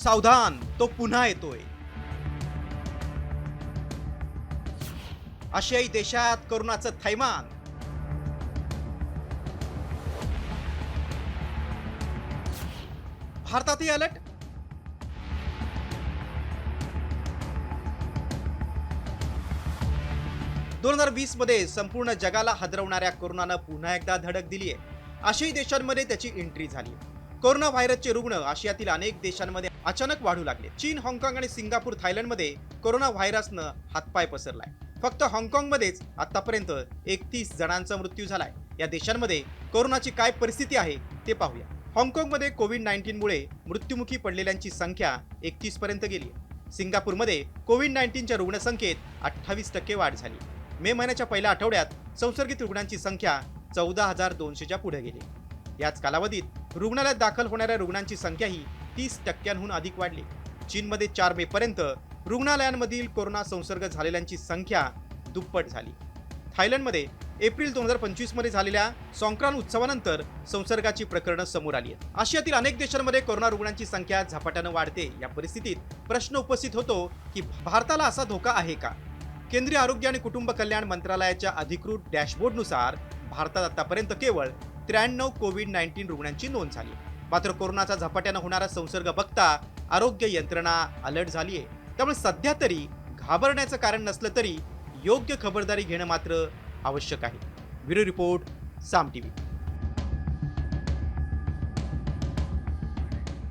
सावधान, तो पुन्हा येतोय. आशियाई देशात कोरोनाचं थैमान. भारतातही अलर्ट. 2020 मध्ये संपूर्ण जगाला हादरवणाऱ्या कोरोनानं पुन्हा एकदा धडक दिली आहे. आशियाई देशांमध्ये त्याची एंट्री झाली. कोरोना व्हायरसचे रुग्ण आशियातील अनेक देशांमध्ये अचानक वाढू लागले. चीन, हाँगकाँग आणि सिंगापूर, थायलंडमध्ये कोरोना व्हायरसनं हातपाय पसरलाय. फक्त हाँगकाँगमध्येच आतापर्यंत 31 जणांचा मृत्यू झालाय. या देशांमध्ये कोरोनाची काय परिस्थिती आहे ते पाहूया. हाँगकाँगमध्ये कोविड-19 मुळे मृत्युमुखी पडलेल्यांची संख्या 31 पर्यंत गेली. सिंगापूरमध्ये कोविड-19च्या रुग्णसंख्येत 28% वाढ झाली. मे महिन्याच्या पहिल्या आठवड्यात संसर्गित रुग्णांची संख्या 14,200च्या पुढे गेली. याच कालावधीत रुग्णालयात दाखल होणाऱ्या रुग्णांची संख्याही 30%हून अधिक वाढली. चीनमध्ये 4 मे पर्यंत रुग्णालयांमधील कोरोना संसर्ग झालेल्यांची संख्या दुप्पट झाली. थायलंडमध्ये एप्रिल 2025 मध्ये झालेल्या सॉंक्रान उत्सवानंतर संसर्गाची प्रकरणं समोर आली आहेत. आशियातील अनेक देशांमध्ये कोरोना रुग्णांची संख्या झपाट्यानं वाढते. या परिस्थितीत प्रश्न उपस्थित होतो की भारताला असा धोका आहे का? केंद्रीय आरोग्य आणि कुटुंब कल्याण मंत्रालयाच्या अधिकृत डॅशबोर्डनुसार भारतात आतापर्यंत केवळ 93 कोविड-19 रुग्णांची नोंद झाली. मात्र कोरोनाचा झपाट्यानं होणारा संसर्ग बघता आरोग्य यंत्रणा अलर्ट झाली आहे. त्यामुळे सध्या तरी घाबरण्याचं कारण नसलं तरी योग्य खबरदारी घेणं मात्र आवश्यक आहे. ब्युरो रिपोर्ट, साम टीव्ही.